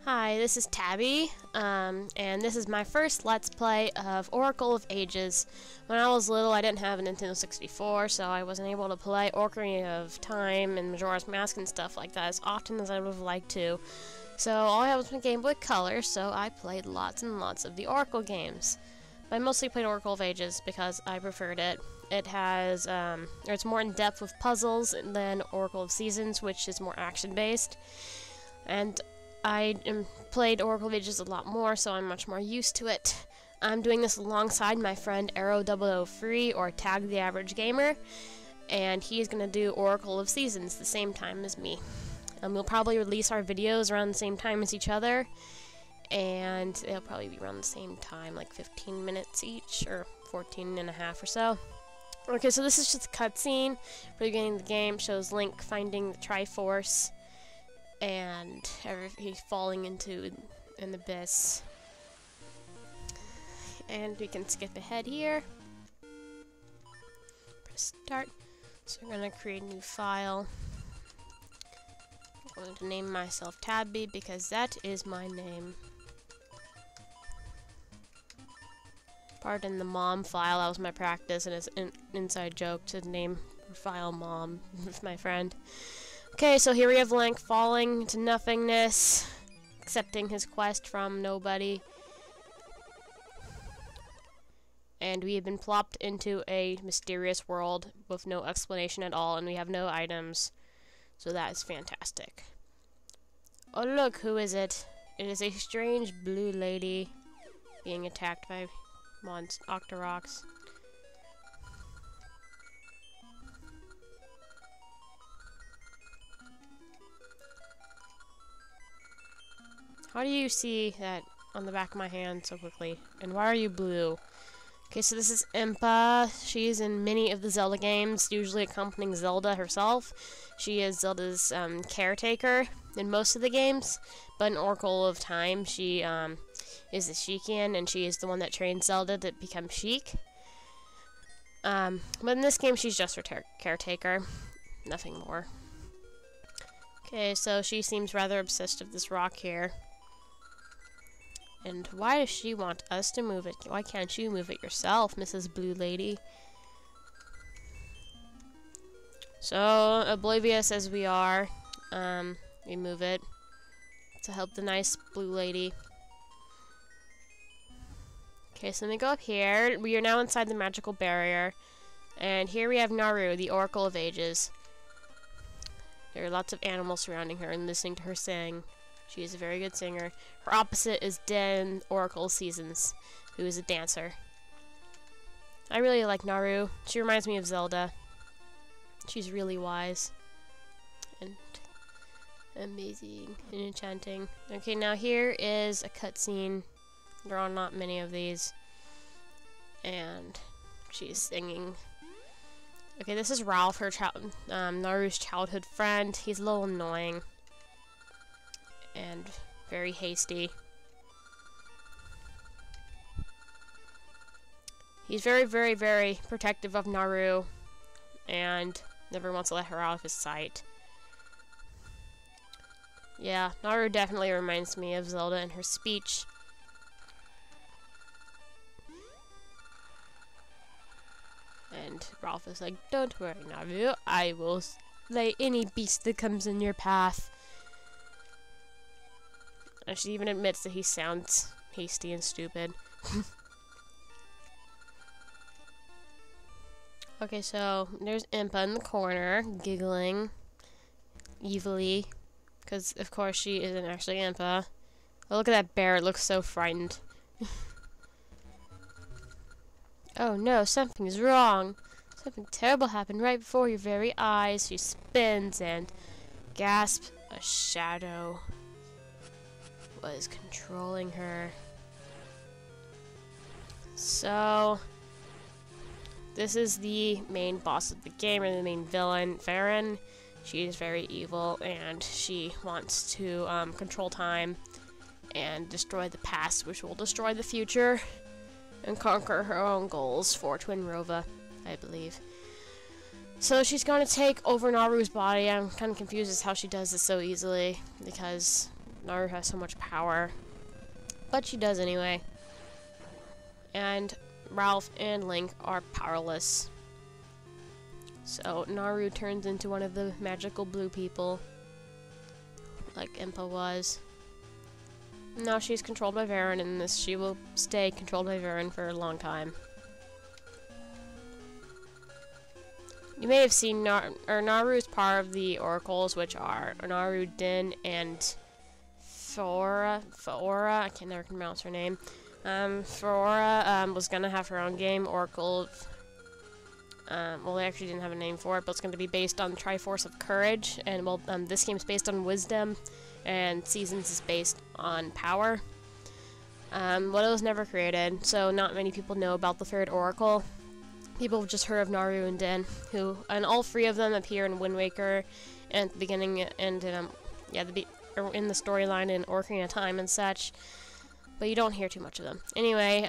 Hi, this is Tabby, and this is my first Let's Play of Oracle of Ages. When I was little, I didn't have a Nintendo 64, so I wasn't able to play Ocarina of Time and Majora's Mask and stuff like that as often as I would have liked to. So all I had was my Game Boy Color, so I played lots and lots of the Oracle games. But I mostly played Oracle of Ages because I preferred it. It has, it's more in depth with puzzles than Oracle of Seasons, which is more action-based. And I played Oracle of Ages a lot more, so I'm much more used to it. I'm doing this alongside my friend Aero 003, or TheAverageGaemur, and he's going to do Oracle of Seasons the same time as me. We'll probably release our videos around the same time as each other, and they'll probably be around the same time, like 15 minutes each, or 14 and a half or so. Okay, so this is just a cutscene for the beginning of the game. Shows Link finding the Triforce, and he's falling into an abyss. And we can skip ahead here. Press start. So we're going to create a new file. I'm going to name myself Tabby because that is my name. Pardon the mom file, that was my practice, and it's an inside joke to name your file mom with my friend. Okay, so here we have Link falling to nothingness, accepting his quest from nobody. And we have been plopped into a mysterious world with no explanation at all, and we have no items. So that is fantastic. Oh look, who is it? It is a strange blue lady being attacked by Octoroks. How do you see that on the back of my hand so quickly? And why are you blue? Okay, so this is Impa. She's in many of the Zelda games, usually accompanying Zelda herself. She is Zelda's caretaker in most of the games, but in Oracle of Time, she is the Sheikin, and she is the one that trains Zelda to become Sheik. But in this game, she's just her caretaker, nothing more. Okay, so she seems rather obsessed with this rock here. And why does she want us to move it? Why can't you move it yourself, Mrs. Blue Lady? So, oblivious as we are, we move it to help the nice blue lady. Okay, so let me go up here. We are now inside the magical barrier. And here we have Naru, the Oracle of Ages. There are lots of animals surrounding her and listening to her sing. She is a very good singer. Her opposite is Den, Oracle Seasons, who is a dancer. I really like Naru. She reminds me of Zelda. She's really wise and amazing and enchanting. Okay, now here is a cutscene. There are not many of these. And she's singing. Okay, this is Ralph, her Naru's childhood friend. He's a little annoying and very hasty. He's very, very, very protective of Naru and never wants to let her out of his sight. Yeah, Naru definitely reminds me of Zelda in her speech. And Ralph is like, "Don't worry, Naru, I will slay any beast that comes in your path." And she even admits that he sounds hasty and stupid. Okay, so there's Impa in the corner, giggling evilly, because of course she isn't actually Impa. Oh, look at that bear, it looks so frightened. Oh no, something's wrong. Something terrible happened right before your very eyes. She spins and gasps. A shadow was controlling her. So, this is the main boss of the game, or the main villain, Veran. She is very evil, and she wants to control time and destroy the past, which will destroy the future, and conquer her own goals for Twinrova, I believe. So she's going to take over Naru's body. I'm kind of confused as how she does this so easily, because Naru has so much power. But she does anyway. And Ralph and Link are powerless. So Naru turns into one of the magical blue people, like Impa was. Now she's controlled by Veran, and she will stay controlled by Veran for a long time. You may have seen Naru's part of the oracles, which are Naru, Din, and Faora. I can never pronounce her name. Faora was gonna have her own game, Oracle. Well, they actually didn't have a name for it, but it's going to be based on Triforce of Courage, and well, this game's based on Wisdom, and Seasons is based on Power. Well, it was never created, so not many people know about the third Oracle. People have just heard of Naru and Din, and all three of them appear in Wind Waker, and at the beginning, and in the storyline in Ocarina of Time and such, but you don't hear too much of them. Anyway,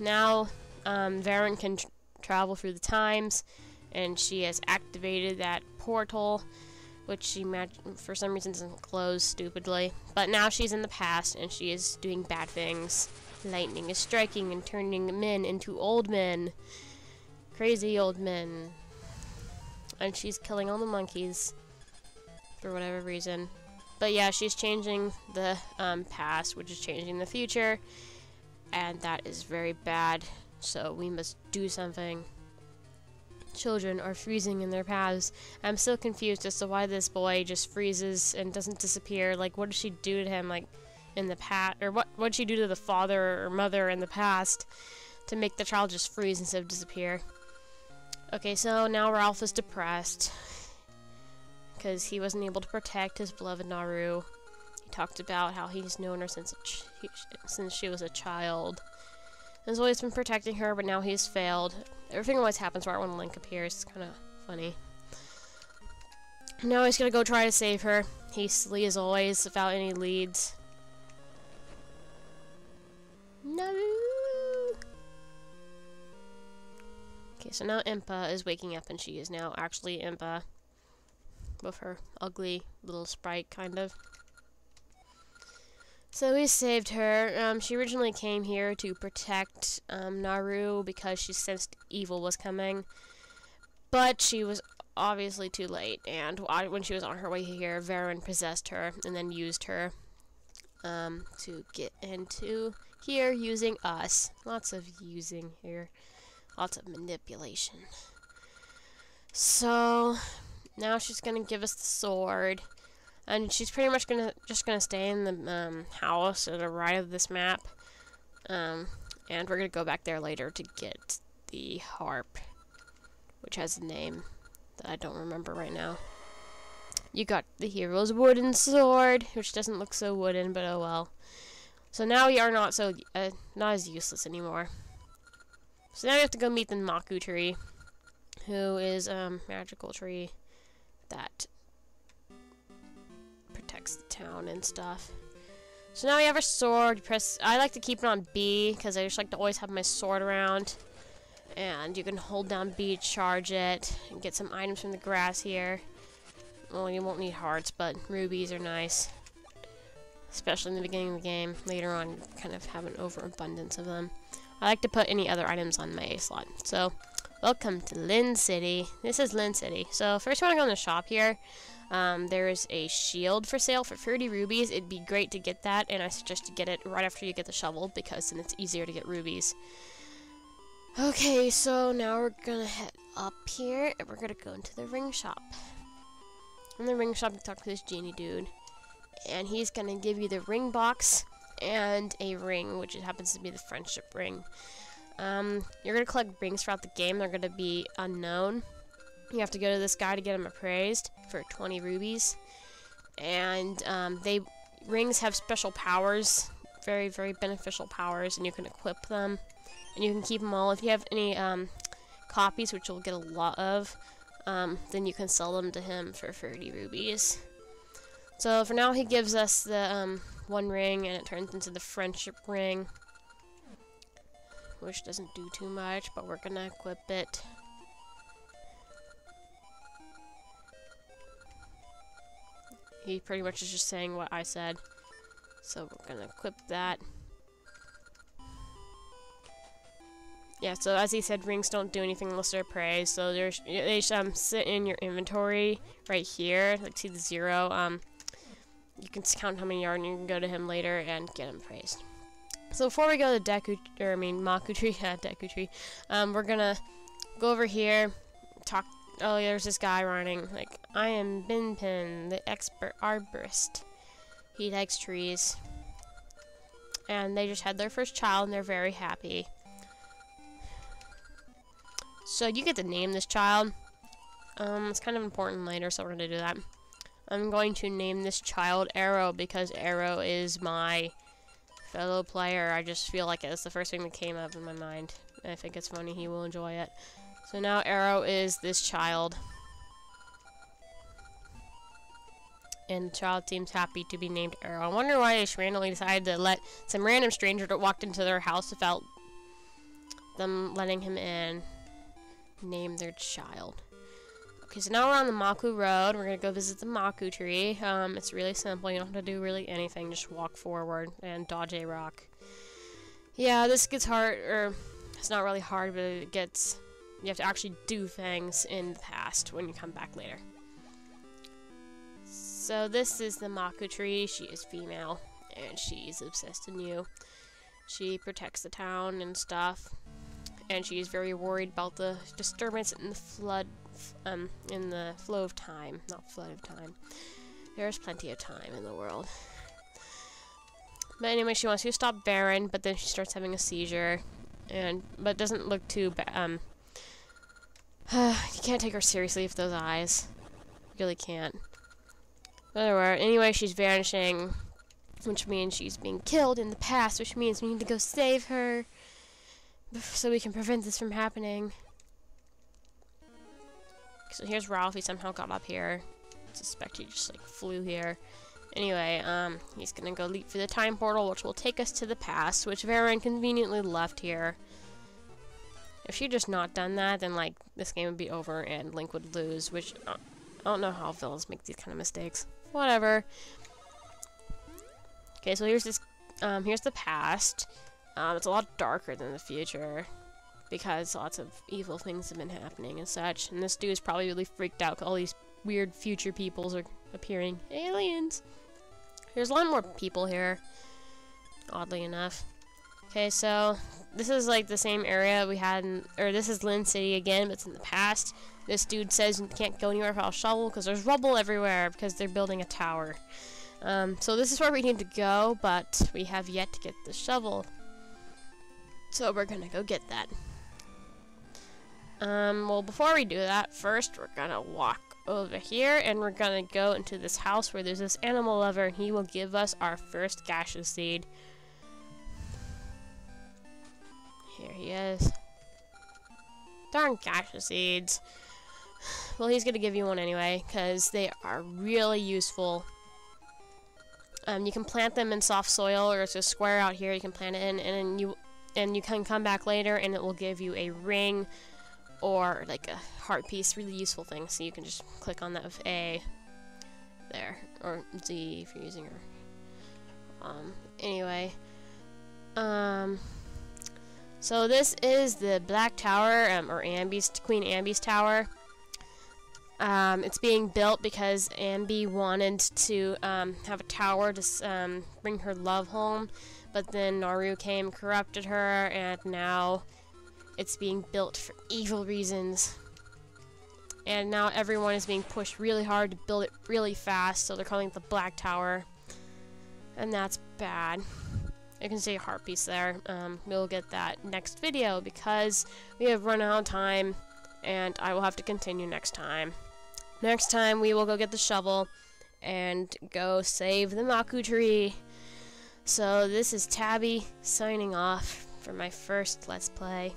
now Veran can travel through the times, and she has activated that portal, which she for some reason doesn't close stupidly. But now she's in the past, and she is doing bad things. Lightning is striking and turning men into old men. Crazy old men. And she's killing all the monkeys for whatever reason. But yeah, she's changing the past, which is changing the future, and that is very bad. So we must do something. Children are freezing in their paths. I'm still confused as to why this boy just freezes and doesn't disappear. Like, what did she do to him, like, in the past? Or what did she do to the father or mother in the past to make the child just freeze instead of disappear? Okay, so now Ralph is depressed because he wasn't able to protect his beloved Naru. He talked about how he's known her since she was a child. He's always been protecting her, but now he's failed. Everything always happens right when Link appears. It's kind of funny. Now he's gonna go try to save her. Hastily as always, without any leads. No. Okay, so now Impa is waking up, and she is now actually Impa. With her ugly little sprite, kind of. So we saved her. She originally came here to protect Naru because she sensed evil was coming. But she was obviously too late, and when she was on her way here, Veran possessed her and then used her to get into here using us. Lots of using here. Lots of manipulation. So now she's going to give us the sword. And she's pretty much just gonna stay in the house to the right of this map, and we're gonna go back there later to get the harp, which has a name that I don't remember right now. You got the hero's wooden sword, which doesn't look so wooden, but oh well. So now we are not as useless anymore. So now we have to go meet the Maku tree, who is a magical tree that protects the town and stuff. So now we have our sword. I like to keep it on B because I just like to always have my sword around. And you can hold down B to charge it and get some items from the grass here. Well, you won't need hearts, but rubies are nice. Especially in the beginning of the game. Later on, you kind of have an overabundance of them. I like to put any other items on my A slot. So, welcome to Lin City. This is Lin City. So, first we want to go in the shop here. There is a shield for sale for 30 rubies. It'd be great to get that, and I suggest you get it right after you get the shovel, because then it's easier to get rubies. Okay, so now we're gonna head up here, and we're gonna go into the ring shop. In the ring shop, you talk to this genie dude, and he's gonna give you the ring box and a ring, which happens to be the friendship ring. You're gonna collect rings throughout the game. They're gonna be unknown. You have to go to this guy to get them appraised for 20 rubies. And rings have special powers, very, very beneficial powers, and you can equip them. And you can keep them all. If you have any copies, which you'll get a lot of, then you can sell them to him for 30 rubies. So for now, he gives us the one ring, and it turns into the friendship ring, which doesn't do too much, but we're gonna equip it. He pretty much is just saying what I said. So we're gonna equip that. Yeah, so as he said, rings don't do anything unless they're praised. So they sit in your inventory right here. Like, see the 0. You can count how many are, and you can go to him later and get him praised. So before we go to Maku tree, yeah, Deku tree, we're gonna go over here, talk. Oh, yeah, there's this guy running. Like, I am Binpin, the expert arborist. He likes trees. And they just had their first child, and they're very happy. So you get to name this child. It's kind of important later, so we're gonna do that. I'm going to name this child Aero because Aero is my fellow player. I just feel like it's the first thing that came up in my mind. I think it's funny. He will enjoy it. So now Aero is this child. And the child seems happy to be named Aero. I wonder why they just randomly decided to let some random stranger that walked into their house without them letting him in name their child. Okay, so now we're on the Maku Road. We're gonna go visit the Maku tree. It's really simple. You don't have to do really anything. Just walk forward and dodge a rock. Yeah, this gets hard, or it's not really hard, but it gets. You have to actually do things in the past when you come back later. So this is the Maku tree. She is female, and she's obsessed in you. She protects the town and stuff. And she's very worried about the disturbance in the in the flow of time. Not flood of time. There's plenty of time in the world. But anyway, she wants you to stop Veran, but then she starts having a seizure. But doesn't look too bad. You can't take her seriously with those eyes. You really can't. Whatever. Anyway, she's vanishing, which means she's being killed in the past, which means we need to go save her so we can prevent this from happening. So here's Ralph. He somehow got up here. I suspect he just, like, flew here. Anyway, he's gonna go leap through the time portal, which will take us to the past, which Veran conveniently left here. If she'd just not done that, then, like, this game would be over and Link would lose, which I don't know how villains make these kind of mistakes. Whatever. Okay, so here's this, here's the past. It's a lot darker than the future because lots of evil things have been happening and such. And this dude is probably really freaked out 'cause all these weird future peoples are appearing. Aliens! There's a lot more people here, oddly enough. Okay, so this is like the same area we had in, or this is Lynn City again, but it's in the past. This dude says you can't go anywhere without a shovel because there's rubble everywhere because they're building a tower. So this is where we need to go, but we have yet to get the shovel. So we're gonna go get that. Well, before we do that, first we're gonna walk over here and we're gonna go into this house where there's this animal lover and he will give us our first gaseous seed. Here he is. Darn gaseous seeds. Well, he's gonna give you one anyway, because they are really useful. You can plant them in soft soil, or it's a square out here you can plant it in, and you can come back later and it will give you a ring or like a heart piece, really useful thing. So you can just click on that with A there, or Z if you're using her. Anyway, so this is the Black Tower, or Queen Ambi's tower. It's being built because Ambi wanted to have a tower to bring her love home, but then Naru came, corrupted her, and now it's being built for evil reasons. And now everyone is being pushed really hard to build it really fast, so they're calling it the Black Tower. And that's bad. You can see a heart piece there. We'll get that next video because we have run out of time, and I will have to continue next time. Next time we will go get the shovel and go save the Maku tree. So this is Tabby signing off for my first Let's Play.